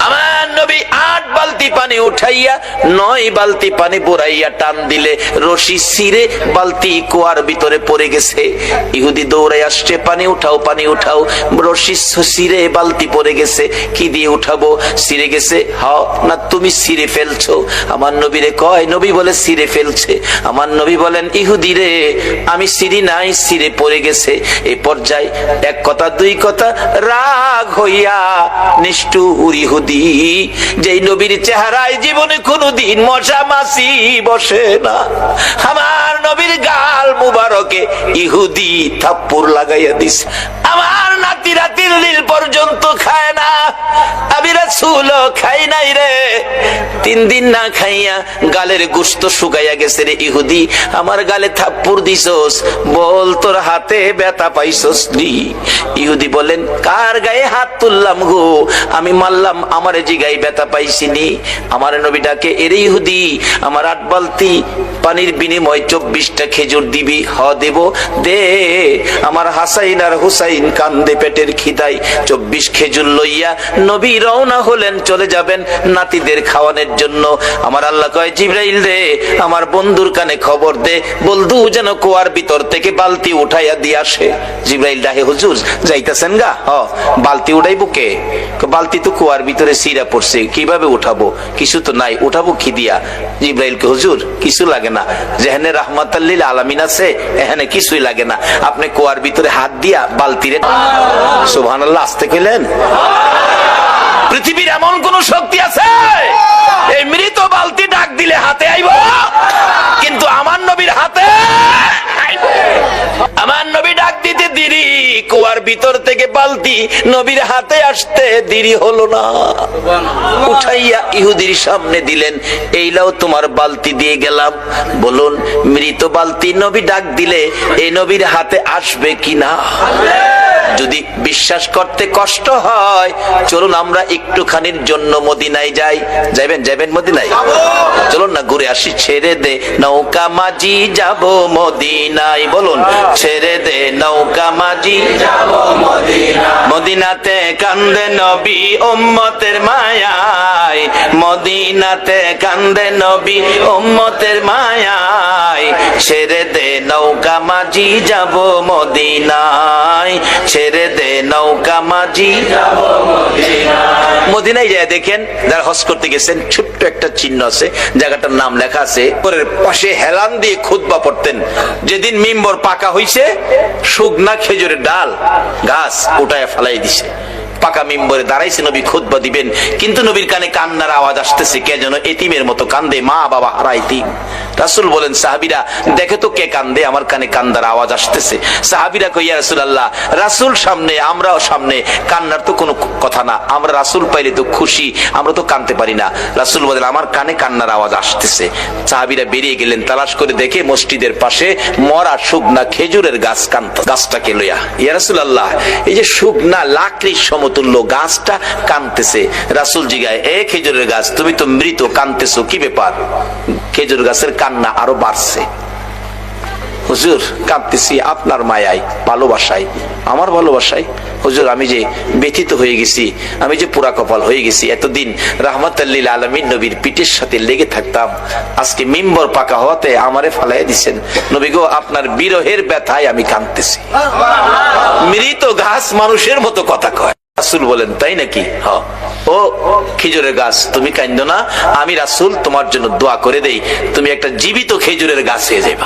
আমার নবী 8 বালতি পানি উঠাইয়া 9 বালতি পানি পুরাইয়া টান দিলে রশি ছিঁড়ে বালতি কুয়ার ভিতরে পড়ে গেছে। ইহুদি দৌড়ে আসছে, পানি উঠাও পানি উঠাও। রশি ছিঁড়ে বালতি পড়ে গেছে, কি দিয়ে উঠাবো? ছিঁড়ে গেছে। হাও না তুমি ছিঁড়ে ফেলছো? আমার নবীরে কয়, নবী বলে ছিঁড়ে ফেলছে। আমার নবী বলেন, ইহুদি রে আমি ছিঁড়ি নাই, ছিঁড়ে পড়ে গেছে। এই পর্যায়ে 1 কথা 2 কথা রাগ হইয়া নিষ্ঠুর ইহুদি, যেই নবীর চেহারায় জীবনে কোনদিন মশা মাছি বসে না, আমার নবীর গাল মুবারকে ইহুদি থাপ্পড় লাগাইয়া দিছে। আমার নাতিরা 3 দিন পর্যন্ত খায় না, আমি রাসূল খাই নাই রে। 3 দিন না খাইয়া গালের গোশত শুকাইয়া গেছে রে ইহুদি, আমার গালে থাপ্পড় দিছস, বল তোর হাতে ব্যথা পাইছস নি? ইহুদি বলেন, কার গায়ে হাত তুললাম গো? আমি মারলাম, আমার জিগায় ব্যথা পাইছিনি। আমার নবী ডাকে, এরে ইহুদি আমার 8 বালতি পানির বিনিময়ে 24টা খেজুর দিবি? হ দেব, দে। আমার হাসাইন আর হুসাইন কান্দে পেটের খিদায়। 24 খেজুর লইয়া নবী রওনা হলেন, চলে যাবেন নাতিদের খাওয়ানোর জন্য। আমার আল্লাহ কয়, জিবরাইল রে আমার বন্ধুর কানে খবর দে, বলদু যেন কুয়ার ভিতর থেকে বালতি উঠাইয়া দিয়ে আসে। জিবরাইল ডাহে, হুজুর যাইতেছেন গা? বালতি উঠাইবো কে? বালতি তো কুয়ার ভিতরে সিরা পড়ছে, কিভাবে উঠাবো? কিছু তো নাই, উঠাবো কি দিয়া? জিবরাইলকে, হুজুর কিছু লাগে না, যেখানে রাহমাতাল লিল আলামিন আছে এখানে কিছুই লাগে না, আপনি কুয়ার ভিতরে হাত দিয়া বালতিরে। সুবহানাল্লাহ, আসতে কইলেন? পৃথিবীর এমন কোন শক্তি আছে এই মৃত বালতি ডাক দিলে হাতে আইব? কিন্তু আমার নবীর হাতে আমার নবী ডাক দিতে দেরি, কুয়ার ভিতর থেকে বালতি নবীর হাতে আসতে দেরি হলো না। উঠাইয়া ইহুদির সামনে দিলেন, এইলাও তোমার বালতি দিয়ে গেলাম। বলুন মৃত বালতি নবী ডাক দিলে এই নবীর হাতে আসবে কিনা? যদি বিশ্বাস করতে কষ্ট হয়, চলুন আমরা একটুখানির জন্য মদিনায় যাই। যাবেন? যাবেন মদিনায়? চলুন না ঘুরে আসি। ছেড়ে দে নৌকা মাঝি যাব মদিনায়। বলুন, ছেড়ে দে নৌকা মাঝি যাব মদিনায়। মদিনাতে কান্দে নবী উম্মতের মায়ায়, মদিনাতে কান্দে নবী উম্মতের মায়ায়। ছেড়ে দে নৌকা মাঝি যাব মদিনায়, ছেড়ে দে নৌকা মাঝি যাব মদিনায়। মদিনায় যায় দেখেন, যারা হজ করতে গেছেন, ছোট্ট একটা চিহ্ন আছে, জায়গাটার নাম লেখা আছে, পরের পাশে হেলান দিয়ে খুতবা পড়তেন। যেদিন মিম্বর পাকা হইছে, শুকনা খেজুরের ডাল গাছ উঠায় ফেলাই দিছে, পাকা মিম্বরে দাঁড়াইছে, নবী খুতবা দিবেন, কিন্তু নবীর কানে কান্নার আওয়াজ আসতেছে, কে যেন এতিমের মতো কান্দে, মা বাবা হারা এতিম। রাসূল বলেন, সাহাবীরা দেখে তো কে কান্দে, আমার কানে কান্দার আওয়াজ আসতেছে। সাহাবীরা কই, ইয়া রাসূলুল্লাহ, রাসূল সামনে, আমরাও সামনে, কান্নার তো কোনো কথা না, আমরা রাসূল পাইলে তো খুশি, আমরা তো কাঁদতে পারি না। রাসূল বলেন, আমার কানে কান্নার আওয়াজ আসতেছে। সাহাবীরা বেরিয়ে গেলেন, তালাশ করে দেখে মসজিদের পাশে মরা শুকনা খেজুরের গাছ কান্ত, গাছটাকে লইয়া, ইয়া রাসূলুল্লাহ, এই যে শুকনা লাকড়ির সমতুল্য গাছটা কানতেছে। রাসূল জিগায়, এ খেজুরের গাছ, তুমি তো মৃত, কানতেছো কি ব্যাপার? খেজুর গাছের কান্না আরো বাড়ছে। হুজুর, কাঁদতেছি আপনার মায়ায়, ভালোবাসায়, আমার ভালোবাসায়। হুজুর, আমি যে ব্যথিত হয়ে গেছি, আমি যে পুরা কপাল হয়ে গেছি, এতদিন রাহমাতাল লিল আলামিন নবীর পিঠের সাথে লেগে থাকতাম, আজকে মিম্বর পাকা হওয়াতে আমারে ফালাইয়া দিছেন। নবী গো, আপনার বিরহের ব্যথায় আমি কাঁদতেছি। মৃত গাছ মানুষের মতো কথা কয়। রাসূল বলেন, তাই নাকি? হ্যাঁ। ও খেজুরের গাছ, তুমি কাঁদো না, আমি রাসূল তোমার জন্য দোয়া করে দেই, তুমি একটা জীবিত খেজুরের গাছ হয়ে যাবে।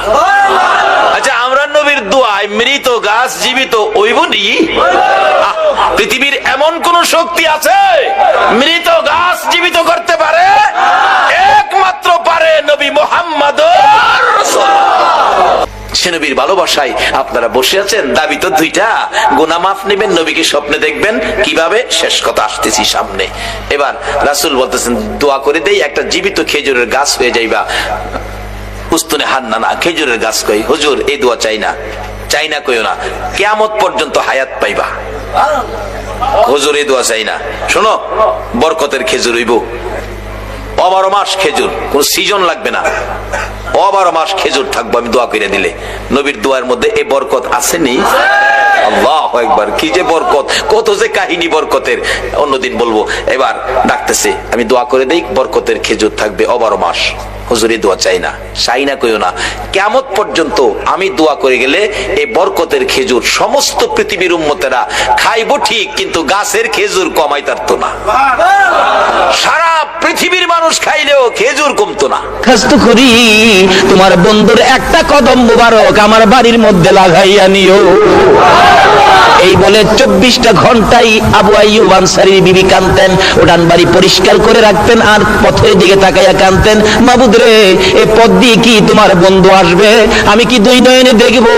আচ্ছা, আমরা নবীর দোয়ায় মৃত গাছ জীবিত হইব নি? পৃথিবীর এমন কোন শক্তি আছে মৃত গাছ জীবিত করতে পারে? একমাত্র পারে নবী মুহাম্মদুর রাসূলুল্লাহ। সে নবীর ভালোবাসায় আপনারা বসে আছেন, দাবি তো দুইটা, গুনাহ মাফ নেবেন, নবীকে স্বপ্নে দেখবেন, কিভাবে? শেষ কথা আসতেছি সামনে। এবার রাসূল বলতেছেন, দোয়া করে দেই, একটা জীবিত খেজুরের গাছ হয়ে যাইবা। উস্তুনে হান্নানা, খেজুরের গাছ কই, হুজুর এই দোয়া চাই না, চাই না কইও না, কিয়ামত পর্যন্ত হায়াত পাইবা। হুজুর এই দোয়া চাই না, শোনো, বরকতের খেজুর হইব, 12 মাস খেজুর, কোন সিজন লাগবে না, 12 মাস খেজুর থাকবো আমি দোয়া করে দিলে। নবীর দোয়ার মধ্যে এই বরকত আসেনি? আল্লাহু আকবার, কি যে বরকত, কত যে কাহিনী বরকতের, অন্যদিন বলবো। এবার ডাকতেছে, আমি দোয়া করে দেই, বরকতের খেজুর থাকবে 12 মাস। হুজুর এই দোয়া চাই না, চাই না কইও না, কিয়ামত পর্যন্ত আমি দোয়া করে গেলে এই বরকতের খেজুর সমস্ত পৃথিবীর উম্মতেরা খাইবো ঠিক, কিন্তু গাছের খেজুর কমাই পারতো না, সারা পৃথিবীর মানুষ খাইলেও খেজুর কমতো না। খাস্ত করি তোমার বন্ধুর একটা কদম মুবারক আমার বাড়ির মধ্যে লাগাইয়া নিও। এই বলে 24টা ঘন্টাই আবু আইয়ুব আনসারীর বিবি কাঁদতেন, উঠান বাড়ি পরিষ্কার করে রাখতেন, আর পথের দিকে তাকাইয়া কাঁদতেন, মাবুদ রে, এই পথ দিয়ে কি তোমার বন্ধু আসবে? আমি কি দুই নয়নে দেখবো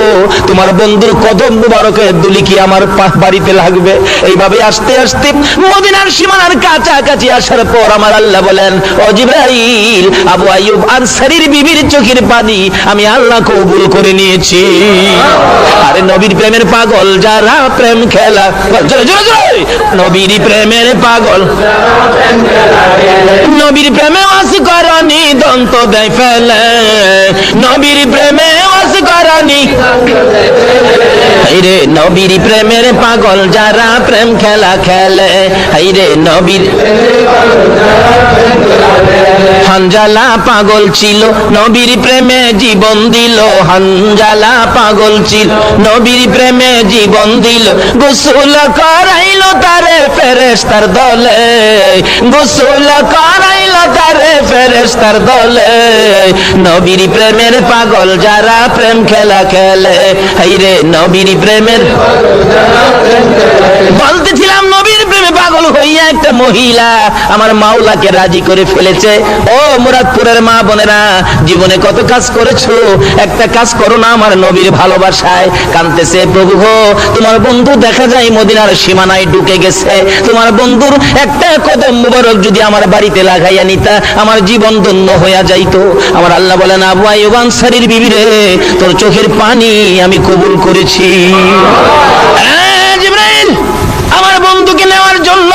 তোমার বন্ধুর কদম মুবারকের দুলি কি আমার বাড়িতে লাগবে? এইভাবে আস্তে আস্তে মদিনার সীমানার কাছাকাছি আসার পর আমার আল্লাহ বলেন, ও জিবরাইল, আবু আইয়ুব আনসারীর বিবির চোখের পানি আমি আল্লাহ কবুল করে নিয়েছি। আরে নবীর প্রেমের পাগল যারা প্রেম খেলা, নবীর প্রেমের পাগল, নবীর প্রেমে ওয়াস করনি দন্ত দেয় ফেলে, নবীর প্রেমে ওয়াস করনি, রে নবীর প্রেমের পাগল যারা প্রেম খেলা খেলে, রে নবীর। হানজালা পাগল ছিল নবীর প্রেমে জীবন দিল, হানজালা পাগল ছিল নবীর প্রেমে জীবন দিল, গোসল করাইল তারে ফেরেশতার দলে, গোসল করাইল তারে ফেরেশতার দলে, নবীর প্রেমের পাগল যারা প্রেম খেলা খেলে, হাইরে নবীর প্রেমের। বলতেছিলাম নবীর প্রেমে পাগল হইয়া একটা মহিলা আমার মাওলাকে রাজি করে ফেলেছে। ও মুরাদপুরের মা বোনেরা, জীবনে কত কাজ করেছো, একটা কাজ করো না আমার নবীর ভালোবাসায়। কাঁদতেছে, প্রভু গো, তোমার বন্ধু দেখা যায় মদিনার সীমানায় ঢুকে গেছে, তোমার বন্ধুর একটা কদম মুবারক যদি আমার বাড়িতে লাগাইয়া নিতা আমার জীবন ধন্য হইয়া যাইতো। আমার আল্লাহ বলেন, আবু আইয়ুব আনসারীর বিবি রে, তোর চোখের পানি আমি কবুল করেছি। জিবরাইল আমার বন্ধুকে নেওয়ার জন্য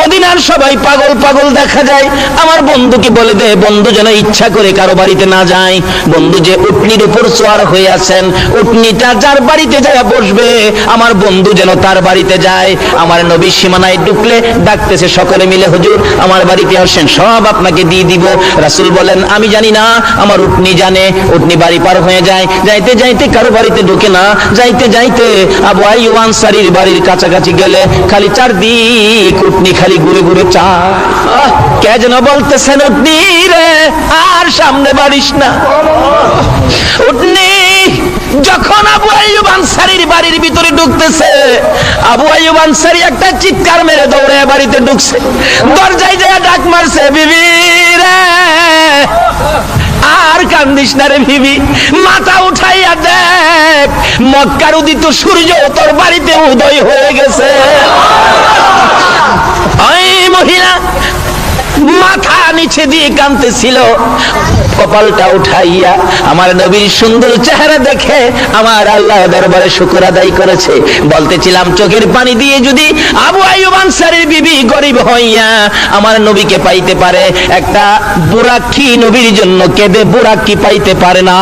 মদিনার সবাই পাগল পাগল দেখা যায়। আমার বন্ধুকে বলে দে বন্ধু যেন ইচ্ছা করে কারো বাড়িতে না যায়। বন্ধু যে উটনির উপর সোয়ার হয়ে আছেন, উটনিটা যার বাড়িতে যায় বসবে, আমার বন্ধু যেন তার বাড়িতে যায়। আমার নবী সীমানায় ঢুকলে ডাকতেছে সকলে মিলে, হুজুর আমার বাড়িতে আসেন, সব আপনাকে দিয়ে দিব। রাসূল বলেন আমি জানি না, আমার উটনি জানে। উটনি বাড়ি পার হয়ে যায়, যাইতে যাইতে কারো বাড়িতে ঢুকে না, যাইতে যাইতে আবু আইয়ুব আনসারীর বাড়ির কাছাকাছি গেলে খালি চারদিক উটনি খালি ঘুরে ঘুরে চায়। কে যেন বলতেছেন উটনি রে আর সামনে বাড়িস না। উটনি যখন আবু আইয়ুব আনসারীর বাড়ির ভিতরে ঢুকতেছে, আবু আইয়ুব আনসারী একটা চিৎকার মেরে দৌড়ে বাড়িতে ঢুকছে, দরজায় যায় ডাক মারছে, বিবি রে আর কান্দিস না রে বিবি, মাথা উঠাইয়া দেখ মক্কার উদিত সূর্য তোর বাড়িতে উদয় হয়ে গেছে। ওই মহিলা মাথা নিচে দিয়ে কাঁদতেছিল, কপালটা উঠাইয়া আমার নবীর সুন্দর চেহারা দেখে আমার আল্লাহ দরবারে শুকর আদায় করেছে। বলতেছিলাম চোখের পানি দিয়ে যদি আবু আইয়ুব আনসারীর বিবি গরিব হইয়া আমার নবীকে পাইতে পারে, একটা বুরাক্কি নবীর জন্য কেঁদে বুরাক্কি পাইতে পারে না।